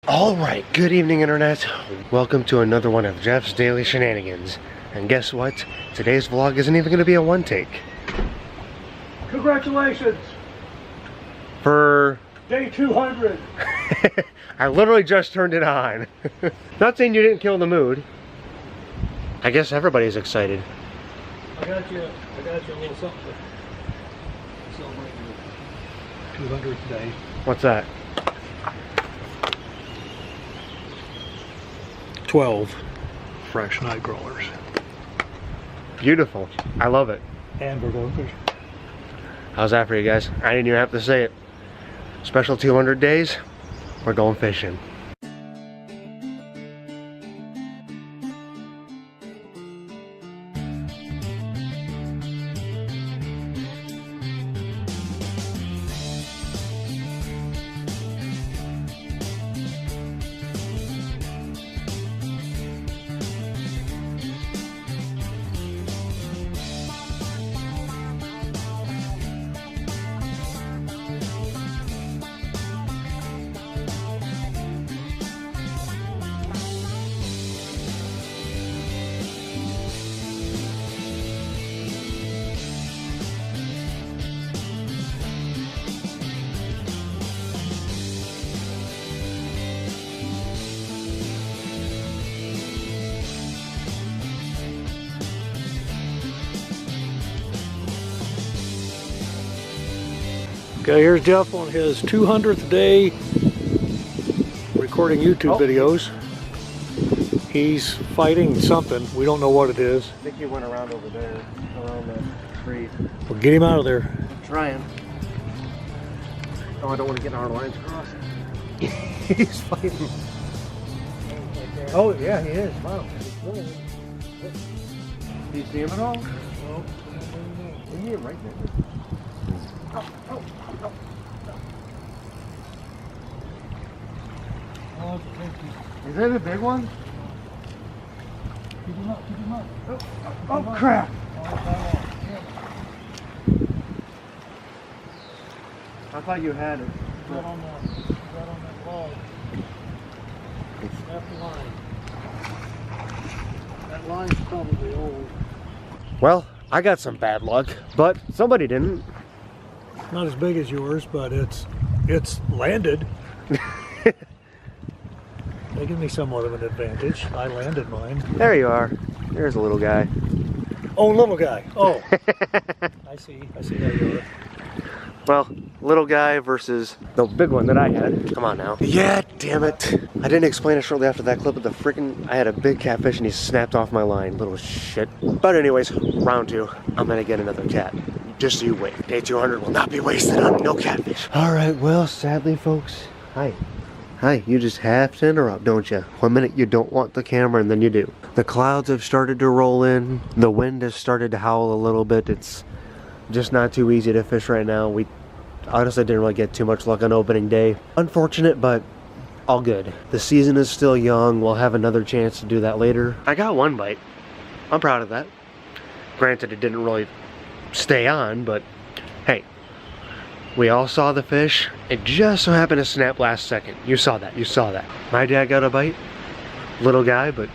Alright, good evening internet. Welcome to another one of Jeff's Daily Shenanigans. And guess what? Today's vlog isn't even going to be a one take. Congratulations! For... Day 200! I literally just turned it on. Not saying you didn't kill the mood. I guess everybody's excited. I got you a little something to celebrate your 200th day. What's that? 12 fresh night crawlers. Beautiful. I love it. And we're going fishing. How's that for you guys? I didn't even have to say it. Special 200 days, we're going fishing. Okay, here's Jeff on his 200th day recording YouTube videos. He's fighting something. We don't know what it is. I think he went around over there, around that tree. Well, get him out of there. I'm trying. Oh, I don't want to get our lines crossed. He's fighting. Oh, yeah, he is. Wow. Do you see him at all? No. Isn't he right there? Oh. Is that a big one? Keep him up, keep him up. Oh crap! I thought you had it. Right on that log. Snap the line. That line's probably old. Well, I got some bad luck, but somebody didn't. Not as big as yours, but it's landed. They give me somewhat of an advantage. I landed mine. There you are. There's a little guy. Oh, little guy. Oh. I see how you are. Well, little guy versus the big one that I had. Come on now. Yeah, damn it. I didn't explain it shortly after that clip, but I had a big catfish and he snapped off my line. Little shit. But anyways, round 2. I'm gonna get another cat. Just so you wait. Day 200 will not be wasted on no catfish. Alright, well, sadly, folks. Hi, you just have to interrupt, don't you? 1 minute you don't want the camera and then you do. The clouds have started to roll in. The wind has started to howl a little bit. It's just not too easy to fish right now. We honestly didn't really get too much luck on opening day. Unfortunate, but all good. The season is still young. We'll have another chance to do that later. I got one bite. I'm proud of that. Granted, it didn't really stay on, but hey, we all saw the fish. It just so happened to snap last second. You saw that. My dad got a bite. Little guy, but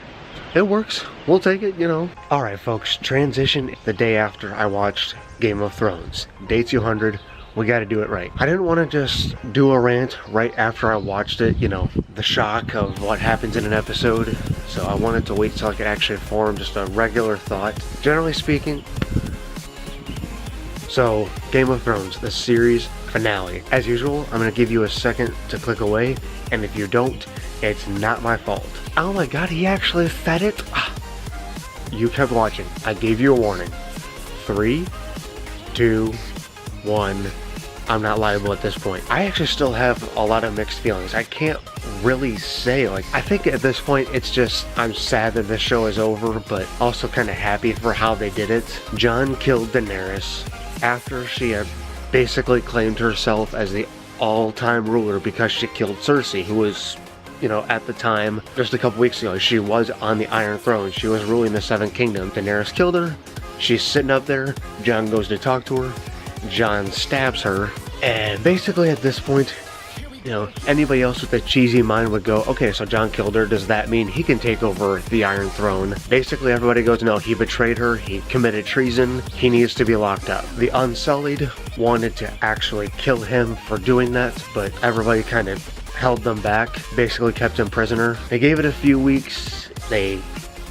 it works. We'll take it, you know. Alright folks, transition the day after I watched Game of Thrones. Day 200, we gotta do it right. I didn't want to just do a rant right after I watched it, you know, the shock of what happens in an episode. So I wanted to wait till I could actually form just a regular thought. Generally speaking, so Game of Thrones, the series finale. As usual, I'm gonna give you a second to click away, and if you don't, it's not my fault. Oh my god, he actually said it? You kept watching. I gave you a warning. 3, 2, 1. I'm not liable at this point. I actually still have a lot of mixed feelings. I can't really say, like, I think at this point it's just I'm sad that this show is over, but also kind of happy for how they did it. Jon killed Daenerys after she had basically claimed herself as the all-time ruler because she killed Cersei, who was, you know, at the time, just a couple weeks ago, she was on the Iron Throne. She was ruling the Seven Kingdoms. Daenerys killed her. She's sitting up there. Jon goes to talk to her. Jon stabs her. And basically at this point, You know, anybody else with a cheesy mind would go, okay, so Jon killed her, does that mean he can take over the Iron Throne? Basically, everybody goes, no, he betrayed her, he committed treason, he needs to be locked up. The Unsullied wanted to actually kill him for doing that, but everybody kind of held them back, basically kept him prisoner. They gave it a few weeks, they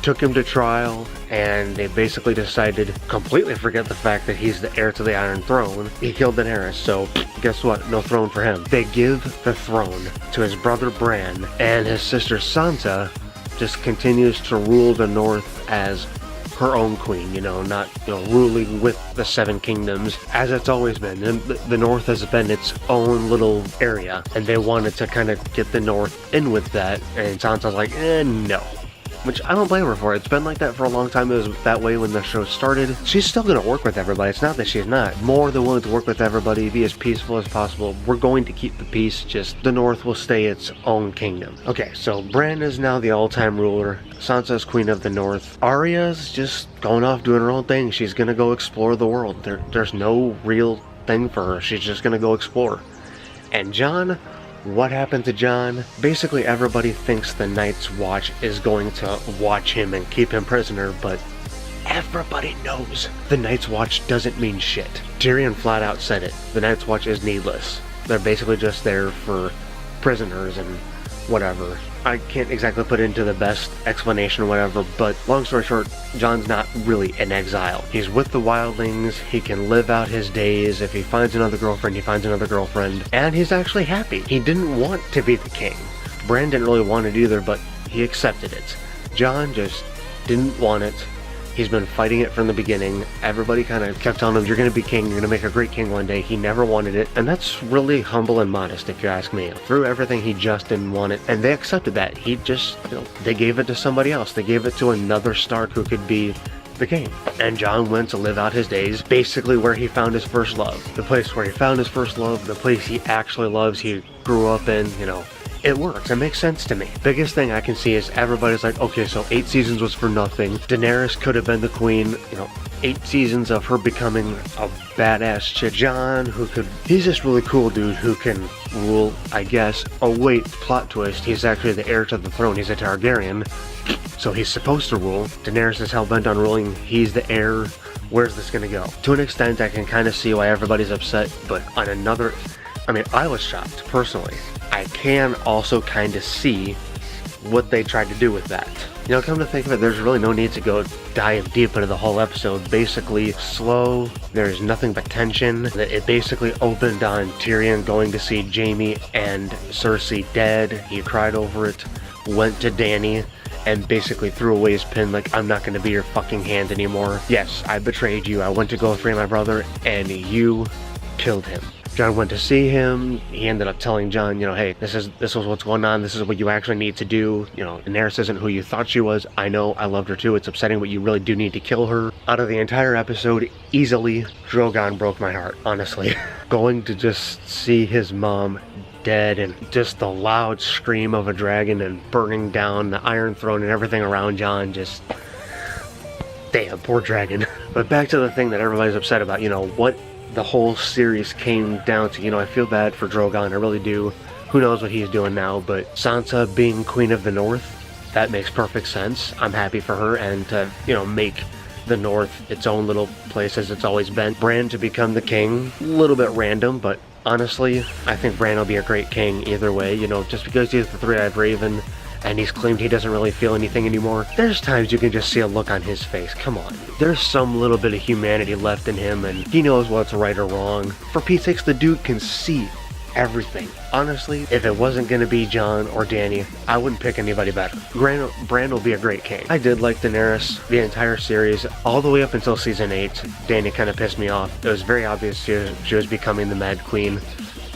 took him to trial, and they basically decided to completely forget the fact that he's the heir to the Iron Throne. He killed Daenerys, so guess what? No throne for him. They give the throne to his brother Bran, and his sister Sansa just continues to rule the North as her own queen, you know, not, you know, ruling with the Seven Kingdoms as it's always been. And the North has been its own little area, and they wanted to kind of get the North in with that, and Sansa's like, no. Which I don't blame her for. It's been like that for a long time. It was that way when the show started. She's still going to work with everybody. It's not that she's not. More than willing to work with everybody, be as peaceful as possible. We're going to keep the peace, just the North will stay its own kingdom. Okay, so Bran is now the all-time ruler. Sansa's queen of the North. Arya's just going off doing her own thing. She's going to go explore the world. There's no real thing for her. She's just going to go explore. And Jon... what happened to Jon? Basically everybody thinks the Night's Watch is going to watch him and keep him prisoner, but everybody knows the Night's Watch doesn't mean shit. Tyrion flat out said it. The Night's Watch is needless. They're basically just there for prisoners and whatever. I can't exactly put into the best explanation or whatever, but long story short, Jon's not really in exile. He's with the wildlings, he can live out his days. If he finds another girlfriend, he finds another girlfriend, and he's actually happy. He didn't want to be the king. Bran didn't really want it either, but he accepted it. Jon just didn't want it. He's been fighting it from the beginning. Everybody kind of kept telling him, you're going to be king, you're going to make a great king one day. He never wanted it. And that's really humble and modest, if you ask me. Through everything, he just didn't want it. And they accepted that. He just, you know, they gave it to somebody else. They gave it to another Stark who could be the king. And Jon went to live out his days, basically where he found his first love. The place where he found his first love, the place he actually loves, he grew up in, you know. It works. It makes sense to me. Biggest thing I can see is everybody's like, okay, so 8 seasons was for nothing. Daenerys could have been the queen, you know, 8 seasons of her becoming a badass chick. Jon, he's this really cool dude who can rule, I guess. Oh wait, plot twist, he's actually the heir to the throne. He's a Targaryen, so he's supposed to rule. Daenerys is hell-bent on ruling. He's the heir. Where's this gonna go? To an extent, I can kind of see why everybody's upset, but on another, I mean, I was shocked, personally. I can also kind of see what they tried to do with that. You know, come to think of it, there's really no need to go dive deep into the whole episode. Basically, slow, there's nothing but tension. It basically opened on Tyrion going to see Jaime and Cersei dead. He cried over it, went to Dany, and basically threw away his pin like, I'm not going to be your fucking hand anymore. Yes, I betrayed you. I went to go free my brother, and you killed him. Jon went to see him. He ended up telling Jon, you know, hey, this was what's going on. This is what you actually need to do. You know, Daenerys isn't who you thought she was. I know, I loved her too. It's upsetting, but you really do need to kill her. Out of the entire episode, easily, Drogon broke my heart, honestly. Going to just see his mom dead and just the loud scream of a dragon and burning down the Iron Throne and everything around Jon, just... damn, poor dragon. But back to the thing that everybody's upset about, you know, what the whole series came down to. You know, I feel bad for Drogon, I really do. Who knows what he's doing now, but Sansa being Queen of the North, that makes perfect sense. I'm happy for her, and to, you know, make the North its own little place as it's always been. Bran to become the king, a little bit random, but honestly, I think Bran will be a great king either way. You know, just because he's the three-eyed raven, and he's claimed he doesn't really feel anything anymore, there's times you can just see a look on his face. Come on. There's some little bit of humanity left in him, and he knows what's right or wrong. For Pete's sakes, the dude can see everything. Honestly, if it wasn't gonna be Jon or Dany, I wouldn't pick anybody better. Bran will be a great king. I did like Daenerys the entire series, all the way up until season 8. Dany kind of pissed me off. It was very obvious she was becoming the Mad Queen.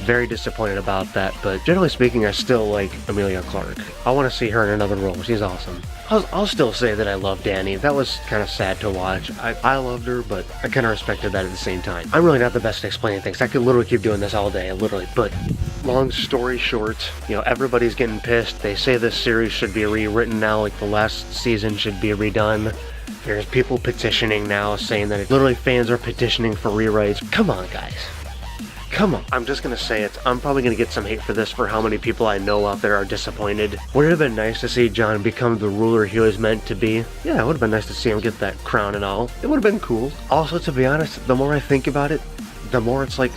Very disappointed about that, but generally speaking, I still like Emilia Clarke. I want to see her in another role. She's awesome. I'll still say that I love Dany. That was kind of sad to watch. I loved her, but I kind of respected that at the same time. I'm really not the best at explaining things. I could literally keep doing this all day, literally. But long story short, you know, everybody's getting pissed. They say this series should be rewritten now, like the last season should be redone. There's people petitioning now, saying that literally fans are petitioning for rewrites. Come on, guys. come on. I'm just gonna say it. I'm probably gonna get some hate for this for how many people I know out there are disappointed. Would it have been nice to see John become the ruler he was meant to be? Yeah, it would have been nice to see him get that crown and all. It would have been cool. Also, to be honest, the more I think about it, the more it's like,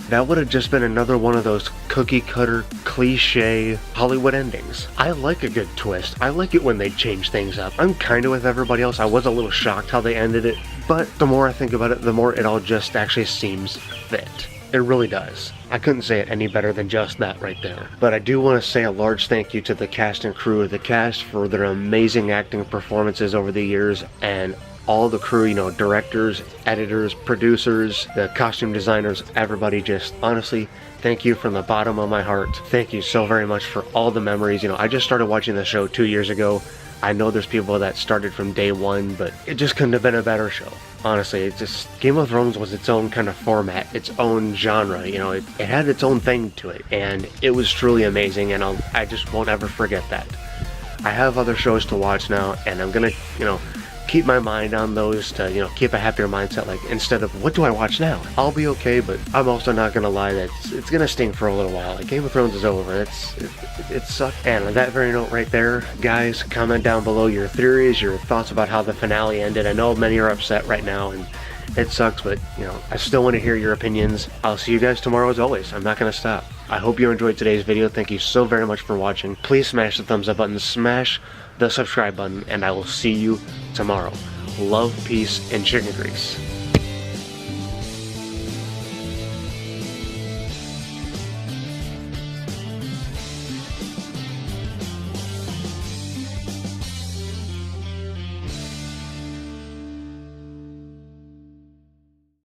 that would have just been another one of those cookie cutter, cliche Hollywood endings. I like a good twist. I like it when they change things up. I'm kind of with everybody else. I was a little shocked how they ended it, but the more I think about it, the more it all just actually seems fit. It really does. I couldn't say it any better than just that right there. But I do want to say a large thank you to the cast and crew of the cast for their amazing acting performances over the years, and all the crew, you know, directors, editors, producers, the costume designers, everybody. Just honestly, thank you from the bottom of my heart. Thank you so very much for all the memories. You know, I just started watching the show 2 years ago. I know there's people that started from day one, but it just couldn't have been a better show. Honestly, it just, Game of Thrones was its own kind of format, its own genre, you know, it had its own thing to it, and it was truly amazing, and I just won't ever forget that. I have other shows to watch now, and I'm gonna, you know, keep my mind on those to, you know, keep a happier mindset. Like, instead of what do I watch now, I'll be okay, but I'm also not gonna lie that it's gonna sting for a little while. Like, Game of Thrones is over. It sucked. And on that very note right there, guys, comment down below your theories, your thoughts about how the finale ended. I know many are upset right now, and it sucks, but, you know, I still want to hear your opinions. I'll see you guys tomorrow as always. I'm not gonna stop. I hope you enjoyed today's video. Thank you so very much for watching. Please smash the thumbs up button, smash the subscribe button, and I will see you tomorrow. Love, peace, and chicken grease.